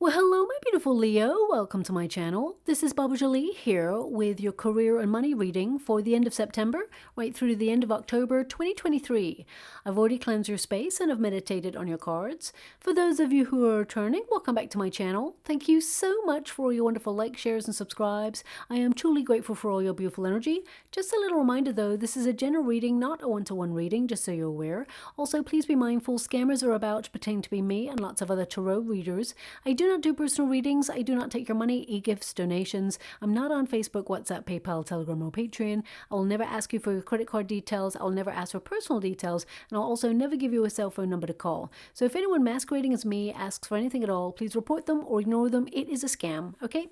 Well, hello, my beautiful Leo. Welcome to my channel. This is Baba Jolie here with your career and money reading for the end of September, right through to the end of October 2023. I've already cleansed your space and have meditated on your cards. For those of you who are returning, welcome back to my channel. Thank you so much for all your wonderful likes, shares, and subscribes. I am truly grateful for all your beautiful energy. Just a little reminder though, this is a general reading, not a one-to-one reading, just so you're aware. Also, please be mindful, scammers are about to pretend to be me and lots of other tarot readers. I do not do personal readings. I do not take your money, e-gifts, donations. I'm not on Facebook, WhatsApp, PayPal, Telegram, or Patreon. I will never ask you for your credit card details. I'll never ask for personal details. And I'll also never give you a cell phone number to call. So if anyone masquerading as me asks for anything at all, please report them or ignore them. It is a scam, okay?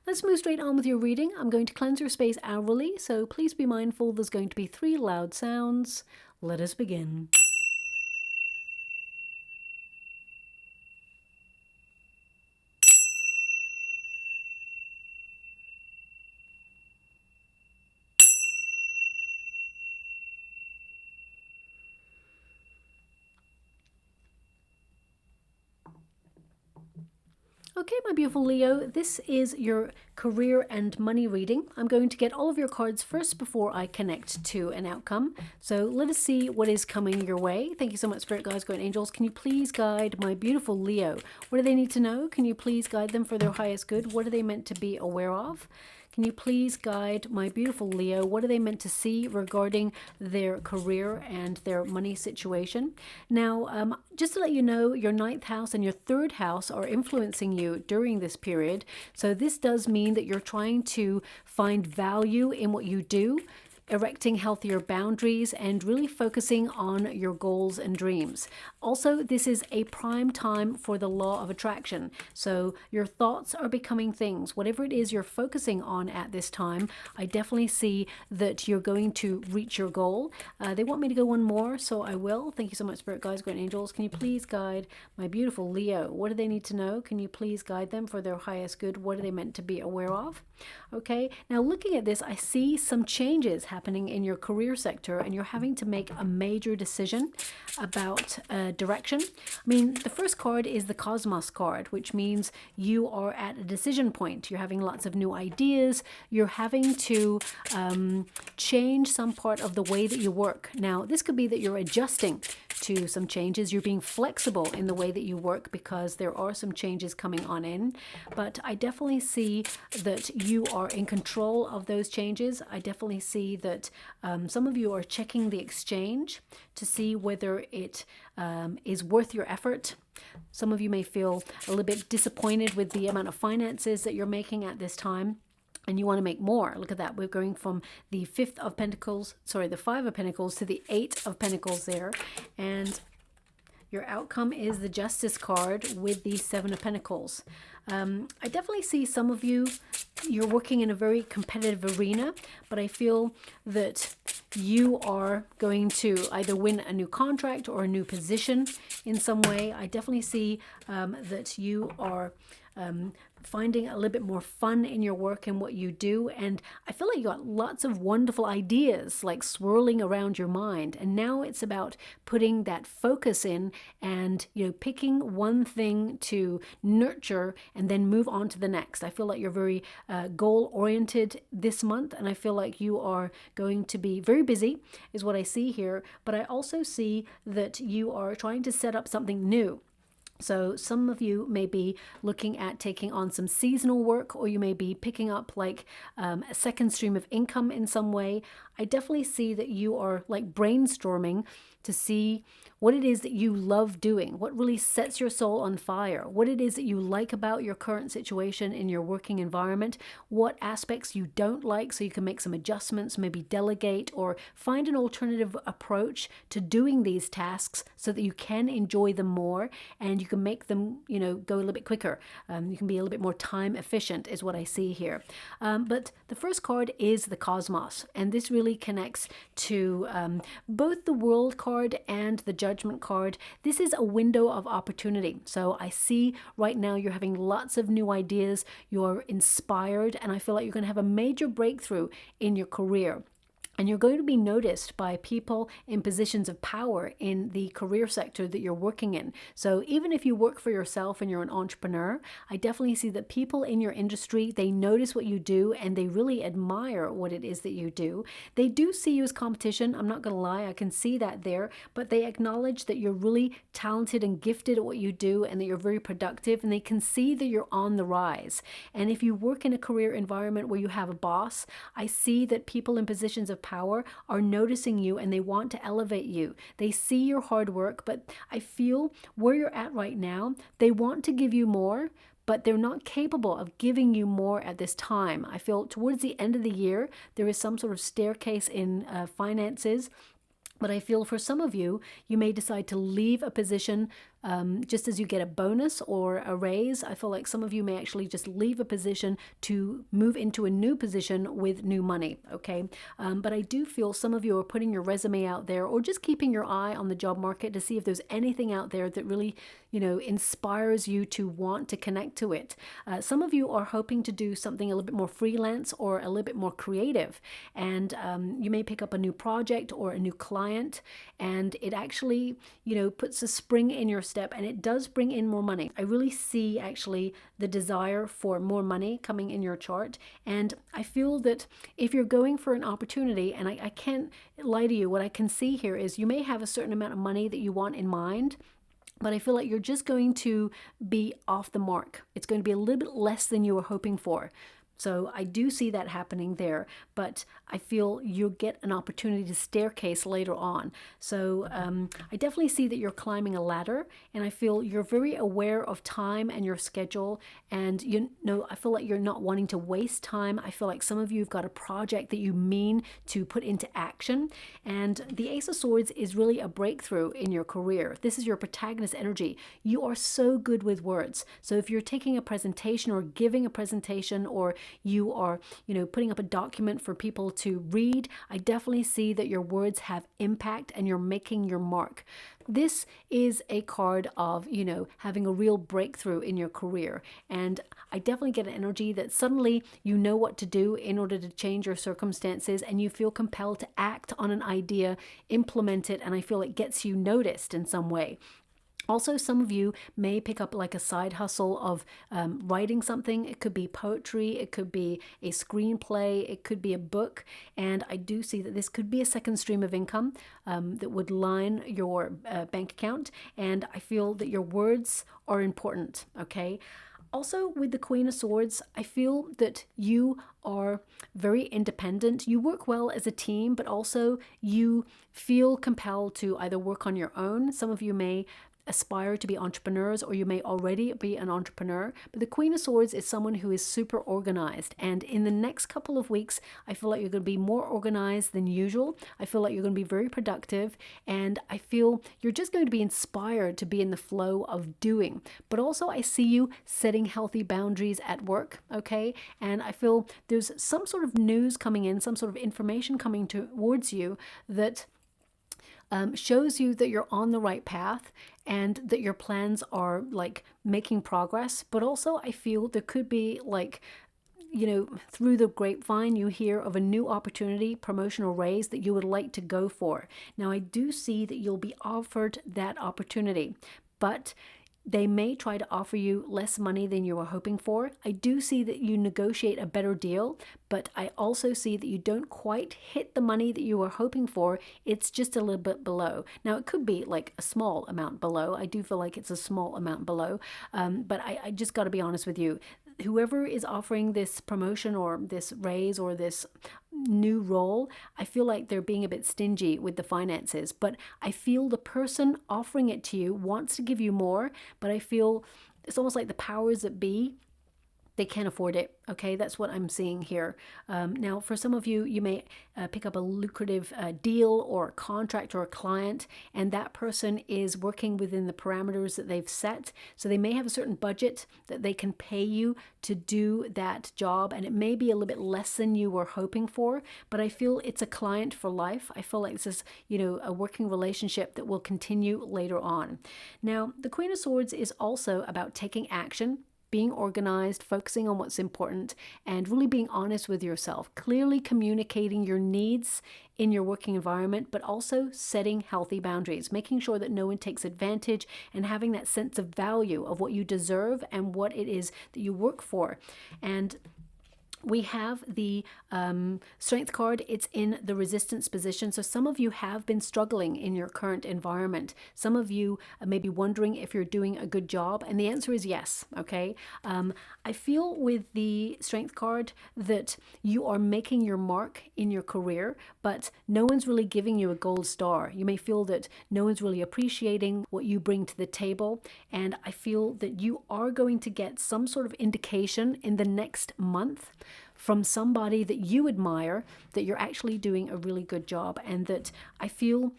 Let's move straight on with your reading. I'm going to cleanse your space hourly, so please be mindful there's going to be 3 loud sounds. Let us begin. Okay, my beautiful Leo, this is your career and money reading. I'm going to get all of your cards first before I connect to an outcome. So let us see what is coming your way. Thank you so much, Spirit Guides, Guardian Angels. Can you please guide my beautiful Leo? What do they need to know? Can you please guide them for their highest good? What are they meant to be aware of? Can you please guide my beautiful Leo? What are they meant to see regarding their career and their money situation? Now, just to let you know, your 9th house and your 3rd house are influencing you during this period. So this does mean that you're trying to find value in what you do, erecting healthier boundaries, and really focusing on your goals and dreams. Also, this is a prime time for the law of attraction. So your thoughts are becoming things. Whatever it is you're focusing on at this time, I definitely see that you're going to reach your goal. They want me to go one more, so I will. Thank you so much, Spirit Guides, Great Angels. Can you please guide my beautiful Leo? What do they need to know? Can you please guide them for their highest good? What are they meant to be aware of? Okay, now looking at this, I see some changes happening in your career sector, and you're having to make a major decision about direction. I mean, the first card is the Cosmos card, which means you are at a decision point. You're having lots of new ideas. You're having to change some part of the way that you work. Now, this could be that you're adjusting to some changes. You're being flexible in the way that you work because there are some changes coming on in. But I definitely see that you are in control of those changes. I definitely see that some of you are checking the exchange to see whether it is worth your effort. Some of you may feel a little bit disappointed with the amount of finances that you're making at this time, and you want to make more. Look at that. We're going from the 5 of Pentacles to the 8 of Pentacles there. And your outcome is the Justice card with the 7 of Pentacles. I definitely see some of you, you're working in a very competitive arena, but I feel that you are going to either win a new contract or a new position in some way. I definitely see that you are finding a little bit more fun in your work and what you do, and I feel like you got lots of wonderful ideas like swirling around your mind, and now it's about putting that focus in and, you know, picking one thing to nurture and then move on to the next. I feel like you're very goal oriented this month, and I feel like you are going to be very busy is what I see here, but I also see that you are trying to set up something new. So some of you may be looking at taking on some seasonal work, or you may be picking up like a second stream of income in some way. I definitely see that you are like brainstorming to see what it is that you love doing, what really sets your soul on fire, what it is that you like about your current situation in your working environment, what aspects you don't like so you can make some adjustments, maybe delegate or find an alternative approach to doing these tasks so that you can enjoy them more and you can make them, you know, go a little bit quicker. You can be a little bit more time efficient is what I see here. But the first card is the Cosmos, and this really connects to both the World card and the Judgment card. This is a window of opportunity. So I see right now you're having lots of new ideas, you're inspired, and I feel like you're going to have a major breakthrough in your career. And you're going to be noticed by people in positions of power in the career sector that you're working in. So even if you work for yourself and you're an entrepreneur, I definitely see that people in your industry, they notice what you do and they really admire what it is that you do. They do see you as competition. I'm not going to lie, I can see that there, but they acknowledge that you're really talented and gifted at what you do and that you're very productive, and they can see that you're on the rise. And if you work in a career environment where you have a boss, I see that people in positions of power are noticing you and they want to elevate you. They see your hard work, but I feel where you're at right now, they want to give you more, but they're not capable of giving you more at this time. I feel towards the end of the year, there is some sort of staircase in finances. But I feel for some of you, you may decide to leave a position just as you get a bonus or a raise. I feel like some of you may actually just leave a position to move into a new position with new money, okay? But I do feel some of you are putting your resume out there or just keeping your eye on the job market to see if there's anything out there that really, inspires you to want to connect to it. Some of you are hoping to do something a little bit more freelance or a little bit more creative. And you may pick up a new project or a new client, and it actually, puts a spring in your step, and it does bring in more money. I really see actually the desire for more money coming in your chart. And I feel that if you're going for an opportunity, and I can't lie to you, what I can see here is you may have a certain amount of money that you want in mind, but I feel like you're just going to be off the mark. It's going to be a little bit less than you were hoping for. So I do see that happening there, but I feel you'll get an opportunity to staircase later on. So I definitely see that you're climbing a ladder, and I feel you're very aware of time and your schedule. And I feel like you're not wanting to waste time. I feel like some of you have got a project that you mean to put into action. And the Ace of Swords is really a breakthrough in your career. This is your protagonist energy. You are so good with words. So if you're taking a presentation or giving a presentation, or you are, putting up a document for people to read, I definitely see that your words have impact and you're making your mark. This is a card of, having a real breakthrough in your career. And I definitely get an energy that suddenly you know what to do in order to change your circumstances, and you feel compelled to act on an idea, implement it, and I feel it gets you noticed in some way. Also, some of you may pick up like a side hustle of writing something. It could be poetry, it could be a screenplay, it could be a book. And I do see that this could be a second stream of income that would line your bank account. And I feel that your words are important, okay? Also, with the Queen of Swords, I feel that you are very independent. You work well as a team, but also you feel compelled to either work on your own. Some of you may aspire to be entrepreneurs, or you may already be an entrepreneur. But the Queen of Swords is someone who is super organized. And in the next couple of weeks, I feel like you're going to be more organized than usual. I feel like you're going to be very productive. And I feel you're just going to be inspired to be in the flow of doing. But also I see you setting healthy boundaries at work, okay? And I feel there's some sort of news coming in, some sort of information coming towards you that shows you that you're on the right path and that your plans are like making progress. But also I feel there could be like, through the grapevine, you hear of a new opportunity, promotion or raise that you would like to go for. Now, I do see that you'll be offered that opportunity, but they may try to offer you less money than you were hoping for. I do see that you negotiate a better deal, but I also see that you don't quite hit the money that you were hoping for. It's just a little bit below. Now, it could be like a small amount below. I do feel like it's a small amount below, but I just got to be honest with you. Whoever is offering this promotion or this raise or this new role, I feel like they're being a bit stingy with the finances, but I feel the person offering it to you wants to give you more, but I feel it's almost like the powers that be, they can't afford it. Okay, that's what I'm seeing here. Now, for some of you, you may pick up a lucrative deal or a contract or a client, and that person is working within the parameters that they've set. So they may have a certain budget that they can pay you to do that job, and it may be a little bit less than you were hoping for, but I feel it's a client for life. I feel like this is, a working relationship that will continue later on. Now, the Queen of Swords is also about taking action, being organized, focusing on what's important, and really being honest with yourself, clearly communicating your needs in your working environment, but also setting healthy boundaries, making sure that no one takes advantage, and having that sense of value of what you deserve and what it is that you work for. And we have the strength card. It's in the resistance position. So some of you have been struggling in your current environment. Some of you may be wondering if you're doing a good job. And the answer is yes. Okay. I feel with the strength card that you are making your mark in your career, but no one's really giving you a gold star. You may feel that no one's really appreciating what you bring to the table. And I feel that you are going to get some sort of indication in the next month from somebody that you admire that you're actually doing a really good job, and that I feel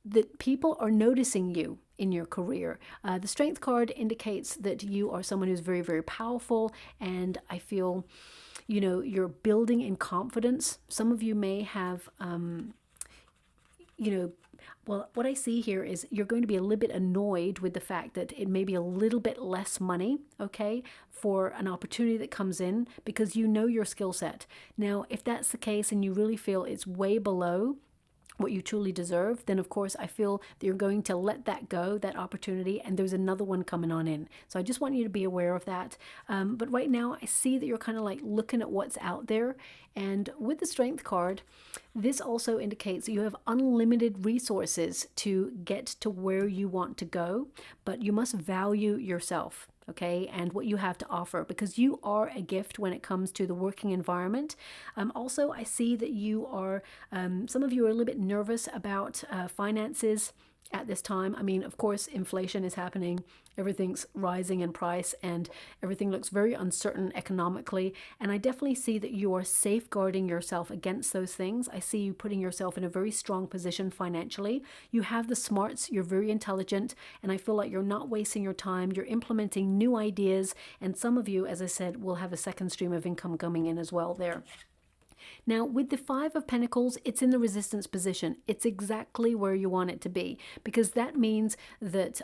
that people are noticing you in your career. The strength card indicates that you are someone who's very, very powerful, and I feel, you know, you're building in confidence. Some of you may have, well, what I see here is you're going to be a little bit annoyed with the fact that it may be a little bit less money, okay, for an opportunity that comes in, because you know your skill set. Now, if that's the case and you really feel it's way below what you truly deserve, then of course I feel that you're going to let that go, that opportunity, and there's another one coming on in. So I just want you to be aware of that. But right now I see that you're kind of like looking at what's out there. And with the strength card, this also indicates that you have unlimited resources to get to where you want to go, but you must value yourself, okay, and what you have to offer, because you are a gift when it comes to the working environment. Also, I see that you are, some of you are a little bit nervous about finances at this time. I mean, of course, inflation is happening. Everything's rising in price and everything looks very uncertain economically. And I definitely see that you are safeguarding yourself against those things. I see you putting yourself in a very strong position financially. You have the smarts, you're very intelligent, and I feel like you're not wasting your time. You're implementing new ideas. And some of you, as I said, will have a second stream of income coming in as well there. Now, with the Five of Pentacles, it's in the resistance position. It's exactly where you want it to be, because that means that,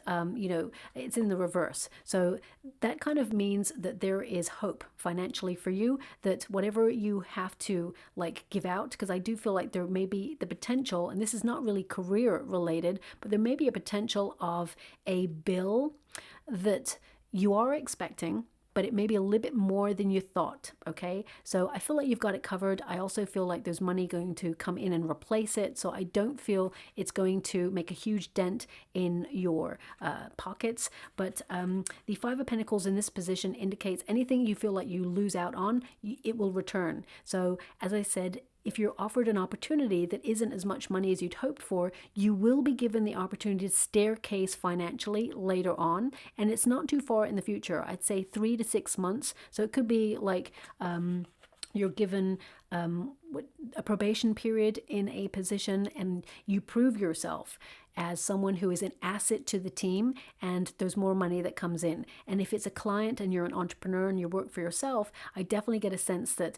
it's in the reverse. So that kind of means that there is hope financially for you, that whatever you have to like give out, because I do feel like there may be the potential, and this is not really career related, but there may be a potential of a bill that you are expecting, but it may be a little bit more than you thought, okay? So I feel like you've got it covered. I also feel like there's money going to come in and replace it, so I don't feel it's going to make a huge dent in your pockets. But the Five of Pentacles in this position indicates anything you feel like you lose out on, it will return. So as I said, if you're offered an opportunity that isn't as much money as you'd hoped for, you will be given the opportunity to staircase financially later on. And it's not too far in the future. I'd say 3 to 6 months. So it could be like you're given a probation period in a position and you prove yourself as someone who is an asset to the team, and there's more money that comes in. And if it's a client and you're an entrepreneur and you work for yourself, I definitely get a sense that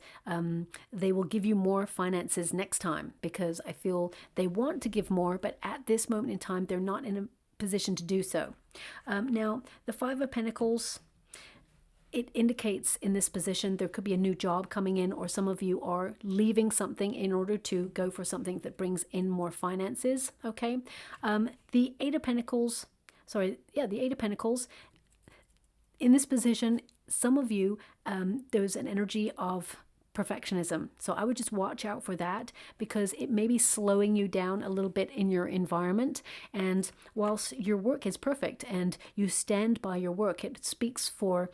they will give you more finances next time, because I feel they want to give more, but at this moment in time, they're not in a position to do so. Now, the Five of Pentacles, it indicates in this position there could be a new job coming in, or some of you are leaving something in order to go for something that brings in more finances, okay? The Eight of Pentacles, the Eight of Pentacles, in this position, some of you, there's an energy of perfectionism. So I would just watch out for that, because it may be slowing you down a little bit in your environment. And whilst your work is perfect and you stand by your work, it speaks for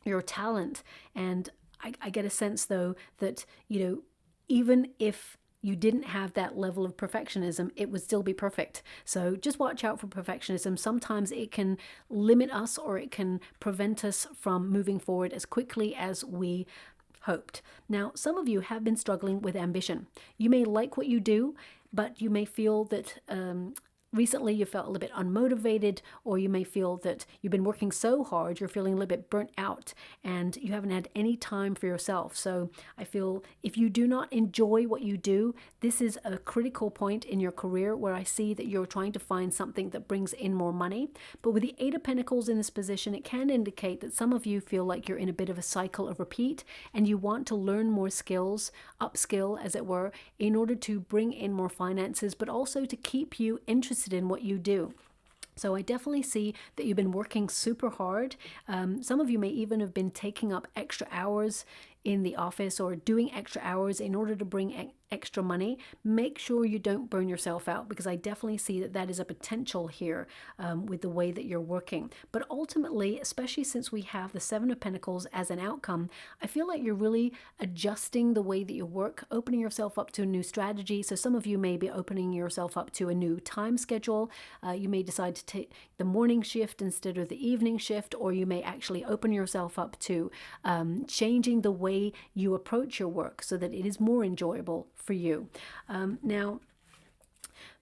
your talent. And I get a sense though that, even if you didn't have that level of perfectionism, it would still be perfect. So just watch out for perfectionism. Sometimes it can limit us, or it can prevent us from moving forward as quickly as we hoped. Now, some of you have been struggling with ambition. You may like what you do, but you may feel that recently you felt a little bit unmotivated, or you may feel that you've been working so hard, you're feeling a little bit burnt out and you haven't had any time for yourself. So I feel if you do not enjoy what you do, this is a critical point in your career where I see that you're trying to find something that brings in more money. But with the Eight of Pentacles in this position, it can indicate that some of you feel like you're in a bit of a cycle of repeat and you want to learn more skills, upskill as it were, in order to bring in more finances, but also to keep you interested in what you do. So I definitely see that you've been working super hard. Some of you may even have been taking up extra hours in the office or doing extra hours in order to bring extra money. Make sure you don't burn yourself out, because I definitely see that that is a potential here with the way that you're working. But ultimately, especially since we have the Seven of Pentacles as an outcome, I feel like you're really adjusting the way that you work, opening yourself up to a new strategy. So some of you may be opening yourself up to a new time schedule. You may decide to take the morning shift instead of the evening shift, or you may actually open yourself up to changing the way you approach your work so that it is more enjoyable for you. Now,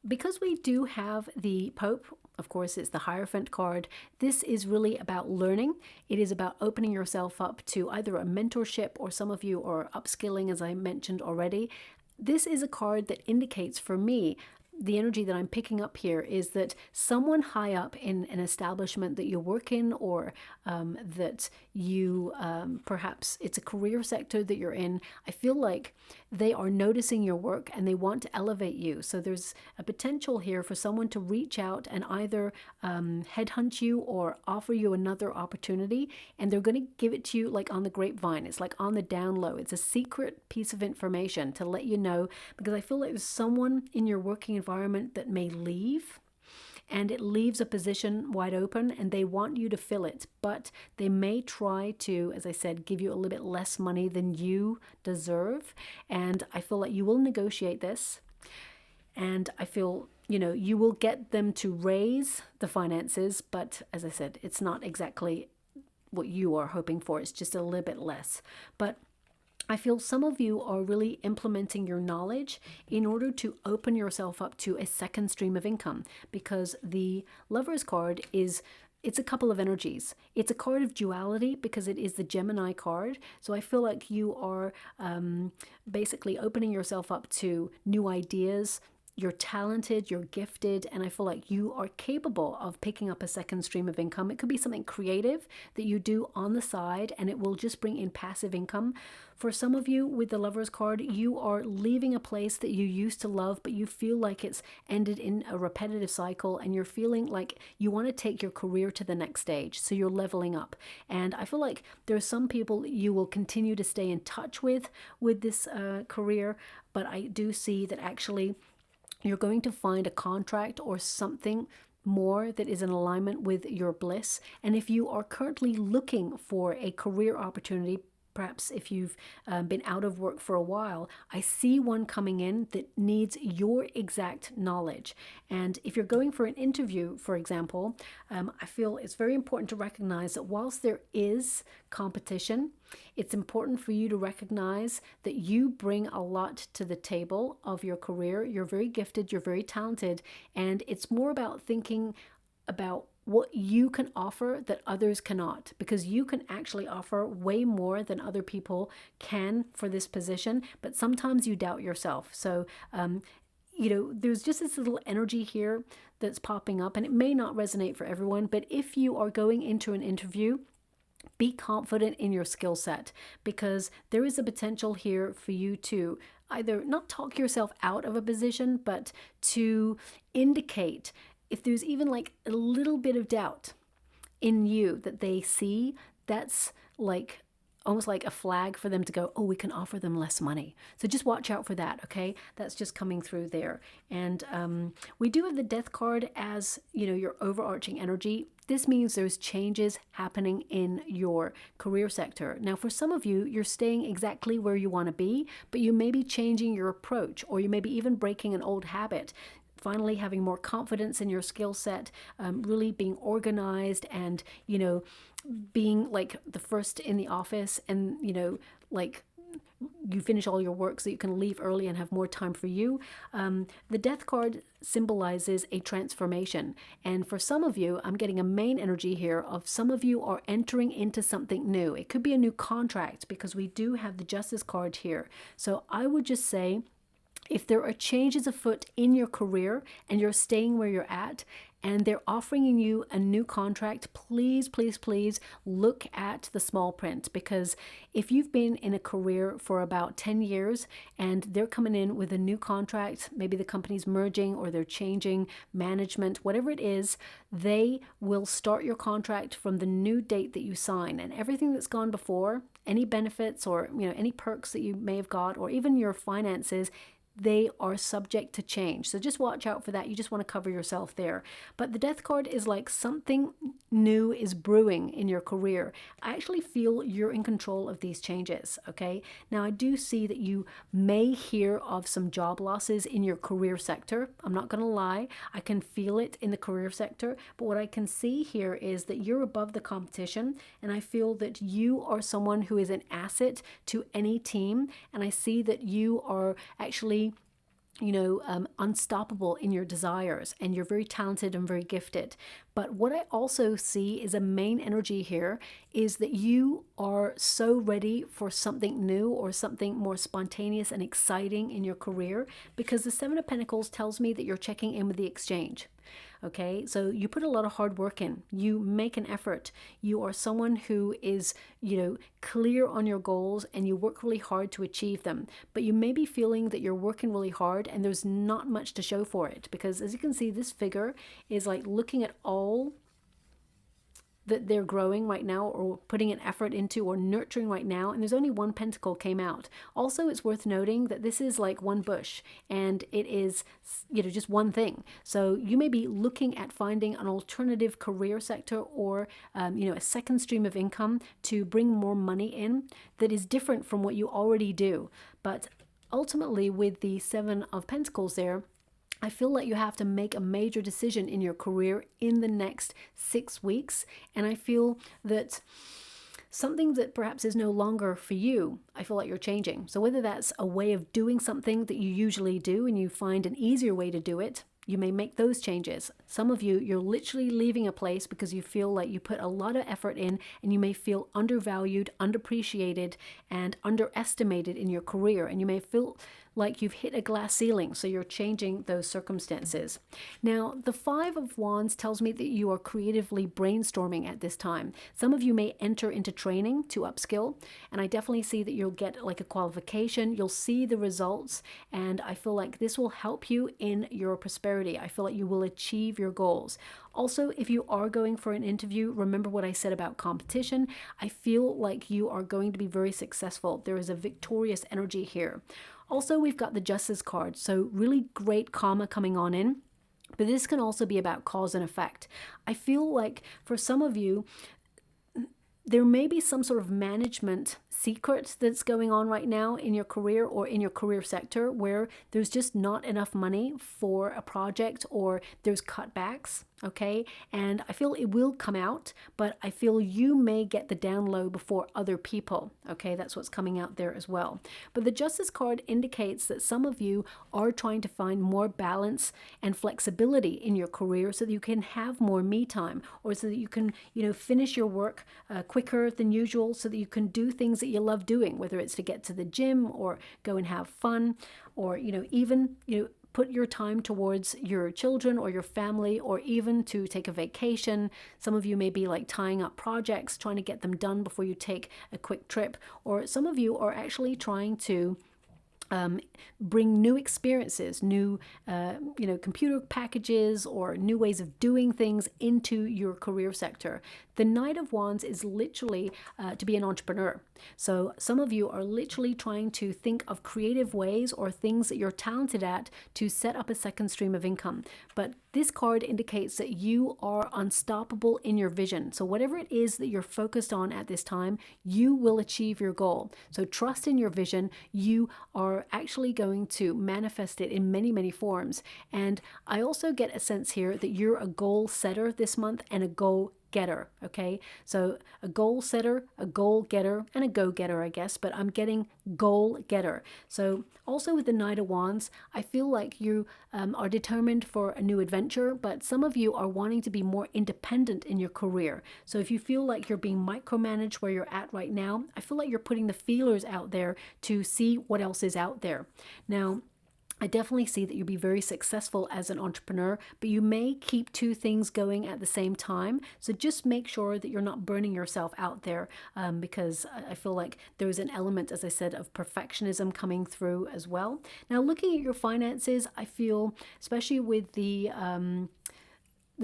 because we do have the Pope, of course, it's the Hierophant card, this is really about learning. It is about opening yourself up to either a mentorship, or some of you are upskilling, as I mentioned already. This is a card that indicates, for me, the energy that I'm picking up here is that someone high up in an establishment that you work in, or that you perhaps it's a career sector that you're in, I feel like they are noticing your work and they want to elevate you. So there's a potential here for someone to reach out and either headhunt you or offer you another opportunity, and they're going to give it to you like on the grapevine. It's like on the down low. It's a secret piece of information to let you know, because I feel like there's someone in your working environment that may leave, and it leaves a position wide open and they want you to fill it, but they may try to, as I said, give you a little bit less money than you deserve. And I feel like you will negotiate this, and I feel, you know, you will get them to raise the finances, but as I said, it's not exactly what you are hoping for. It's just a little bit less. But I feel some of you are really implementing your knowledge in order to open yourself up to a second stream of income, because the Lover's card it's a couple of energies. It's a card of duality because it is the Gemini card. So I feel like you are basically opening yourself up to new ideas. You're talented, you're gifted, and I feel like you are capable of picking up a second stream of income. It could be something creative that you do on the side, and it will just bring in passive income. For some of you with the Lover's card, you are leaving a place that you used to love, but you feel like it's ended in a repetitive cycle, and you're feeling like you want to take your career to the next stage. So you're leveling up. And I feel like there are some people you will continue to stay in touch with this career, but I do see that actually you're going to find a contract or something more that is in alignment with your bliss. And if you are currently looking for a career opportunity, perhaps if you've been out of work for a while, I see one coming in that needs your exact knowledge. And if you're going for an interview, for example, I feel it's very important to recognize that whilst there is competition, it's important for you to recognize that you bring a lot to the table of your career. You're very gifted, you're very talented, and it's more about thinking about what you can offer that others cannot, because you can actually offer way more than other people can for this position, but sometimes you doubt yourself. So you know, there's just this little energy here that's popping up, and it may not resonate for everyone, but if you are going into an interview, be confident in your skill set, because there is a potential here for you to either not talk yourself out of a position, but to indicate if there's even like a little bit of doubt in you that they see, that's like almost like a flag for them to go, oh, we can offer them less money. So just watch out for that, okay? That's just coming through there. And we do have the Death card as, you know, your overarching energy. This means there's changes happening in your career sector. Now, for some of you, you're staying exactly where you want to be, but you may be changing your approach, or you may be even breaking an old habit. Finally having more confidence in your skill set, really being organized, and, you know, being like the first in the office, and, you know, like you finish all your work so you can leave early and have more time for you. The Death card symbolizes a transformation. And for some of you, I'm getting a main energy here of some of you are entering into something new. It could be a new contract because we do have the Justice card here. So I would just say, if there are changes afoot in your career and you're staying where you're at and they're offering you a new contract, please, please, please look at the small print, because if you've been in a career for about 10 years and they're coming in with a new contract, maybe the company's merging or they're changing management, whatever it is, they will start your contract from the new date that you sign, and everything that's gone before, any benefits or any perks that you may have got, or even your finances, they are subject to change. So just watch out for that. You just want to cover yourself there. But the Death card is like something new is brewing in your career. I actually feel you're in control of these changes, okay? Now, I do see that you may hear of some job losses in your career sector. I'm not going to lie. I can feel it in the career sector. But what I can see here is that you're above the competition, and I feel that you are someone who is an asset to any team. And I see that you are actually unstoppable in your desires, and you're very talented and very gifted. But what I also see is a main energy here is that you are so ready for something new or something more spontaneous and exciting in your career, because the Seven of Pentacles tells me that you're checking in with the exchange. Okay, so you put a lot of hard work in, you make an effort, you are someone who is, clear on your goals, and you work really hard to achieve them. But you may be feeling that you're working really hard and there's not much to show for it, because as you can see, this figure is like looking at all that they're growing right now or putting an effort into or nurturing right now, and there's only one pentacle came out. Also, it's worth noting that this is like one bush and it is just one thing. So you may be looking at finding an alternative career sector or a second stream of income to bring more money in that is different from what you already do. But ultimately, with the Seven of Pentacles there, I feel like you have to make a major decision in your career in the next 6 weeks. And I feel that something that perhaps is no longer for you, I feel like you're changing. So whether that's a way of doing something that you usually do and you find an easier way to do it, you may make those changes. Some of you, you're literally leaving a place because you feel like you put a lot of effort in, and you may feel undervalued, underappreciated, and underestimated in your career. And you may feel like you've hit a glass ceiling, so you're changing those circumstances. Now, the Five of Wands tells me that you are creatively brainstorming at this time. Some of you may enter into training to upskill, and I definitely see that you'll get like a qualification, you'll see the results, and I feel like this will help you in your prosperity. I feel like you will achieve your goals. Also, if you are going for an interview, remember what I said about competition. I feel like you are going to be very successful. There is a victorious energy here. Also, we've got the Justice card, so really great karma coming on in. But this can also be about cause and effect. I feel like for some of you, there may be some sort of management secret that's going on right now in your career or in your career sector where there's just not enough money for a project or there's cutbacks, okay? And I feel it will come out, but I feel you may get the down low before other people, okay? That's what's coming out there as well. But the Justice card indicates that some of you are trying to find more balance and flexibility in your career so that you can have more me time, or so that you can, finish your work quicker than usual, so that you can do things that you love doing, whether it's to get to the gym or go and have fun, or even put your time towards your children or your family, or even to take a vacation. Some of you may be like tying up projects, trying to get them done before you take a quick trip, or some of you are actually trying to bring new experiences, new computer packages or new ways of doing things into your career sector. The Knight of Wands is literally to be an entrepreneur. So some of you are literally trying to think of creative ways or things that you're talented at to set up a second stream of income. But this card indicates that you are unstoppable in your vision. So whatever it is that you're focused on at this time, you will achieve your goal. So trust in your vision. You are actually going to manifest it in many, many forms. And I also get a sense here that you're a goal setter this month and a goal getter, okay? So a goal setter, a goal getter, and a go-getter, I guess, but I'm getting goal getter. So also with the Knight of Wands, I feel like you are determined for a new adventure, but some of you are wanting to be more independent in your career. So if you feel like you're being micromanaged where you're at right now, I feel like you're putting the feelers out there to see what else is out there. Now, I definitely see that you'll be very successful as an entrepreneur, but you may keep two things going at the same time. So just make sure that you're not burning yourself out there, because I feel like there's an element, as I said, of perfectionism coming through as well. Now, looking at your finances, I feel, especially with the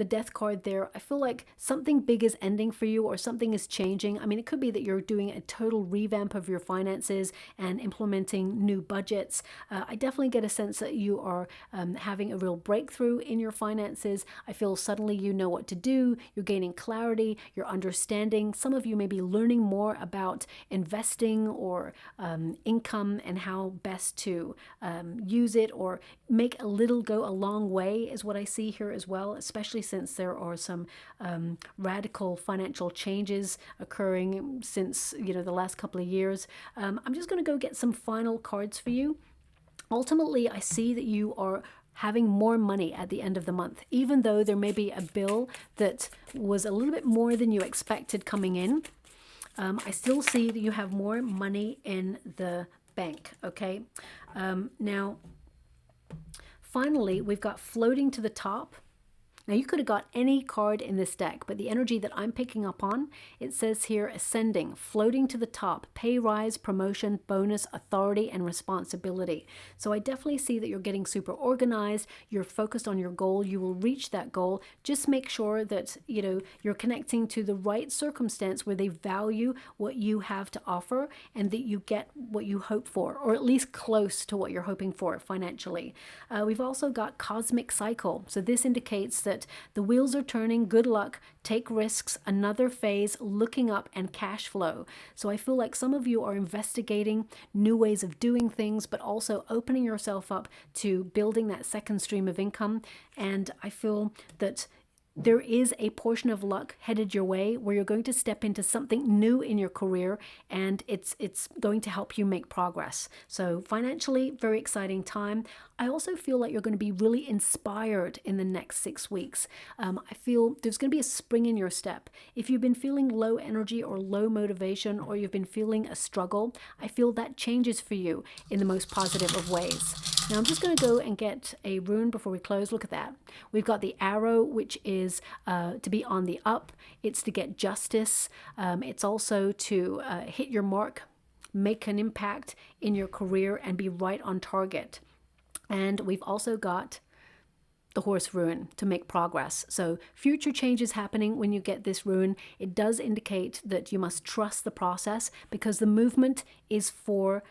Death card there, I feel like something big is ending for you, or something is changing. I mean, it could be that you're doing a total revamp of your finances and implementing new budgets. I definitely get a sense that you are having a real breakthrough in your finances. I feel suddenly you know what to do. You're gaining clarity. You're understanding. Some of you may be learning more about investing or income and how best to use it, or make a little go a long way is what I see here as well, especially since there are some radical financial changes occurring since, the last couple of years. I'm just going to go get some final cards for you. Ultimately, I see that you are having more money at the end of the month, even though there may be a bill that was a little bit more than you expected coming in. I still see that you have more money in the bank, okay? Now, finally, we've got floating to the top. Now, you could have got any card in this deck, but the energy that I'm picking up on, it says here, ascending, floating to the top, pay rise, promotion, bonus, authority, and responsibility. So I definitely see that you're getting super organized. You're focused on your goal. You will reach that goal. Just make sure that, you're connecting to the right circumstance where they value what you have to offer and that you get what you hope for, or at least close to what you're hoping for financially. We've also got cosmic cycle. So this indicates that the wheels are turning, good luck, take risks, another phase, looking up, and cash flow. So I feel like some of you are investigating new ways of doing things, but also opening yourself up to building that second stream of income. And I feel that there is a portion of luck headed your way where you're going to step into something new in your career, and it's going to help you make progress. So financially, very exciting time. I also feel like you're going to be really inspired in the next 6 weeks. I feel there's going to be a spring in your step. If you've been feeling low energy or low motivation, or you've been feeling a struggle, I feel that changes for you in the most positive of ways. Now I'm just going to go and get a rune before we close. Look at that. We've got the arrow, which is to be on the up. It's to get justice. It's also to hit your mark, make an impact in your career, and be right on target. And we've also got the horse rune to make progress. So future changes happening when you get this rune. It does indicate that you must trust the process, because the movement is for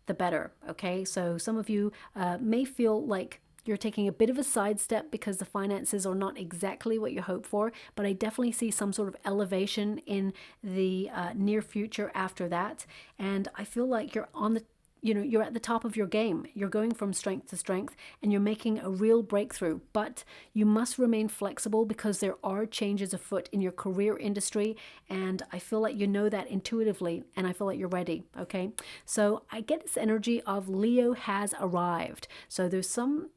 the better. Okay, so some of you may feel like you're taking a bit of a sidestep because the finances are not exactly what you hope for, but I definitely see some sort of elevation in the near future after that. And I feel like you're on the you're at the top of your game. You're going from strength to strength, and you're making a real breakthrough. But you must remain flexible, because there are changes afoot in your career industry, and I feel like you know that intuitively, and I feel like you're ready, okay? So I get this energy of Leo has arrived. So there's some,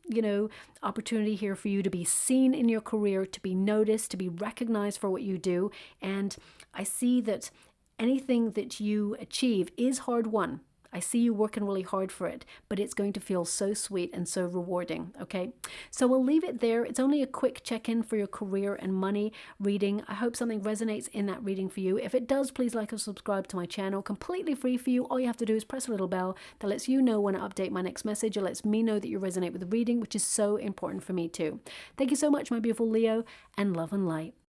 opportunity here for you to be seen in your career, to be noticed, to be recognized for what you do. And I see that anything that you achieve is hard won. I see you working really hard for it, but it's going to feel so sweet and so rewarding, okay? So we'll leave it there. It's only a quick check-in for your career and money reading. I hope something resonates in that reading for you. If it does, please like and subscribe to my channel. Completely free for you. All you have to do is press a little bell that lets you know when I update my next message. It lets me know that you resonate with the reading, which is so important for me too. Thank you so much, my beautiful Leo, and love and light.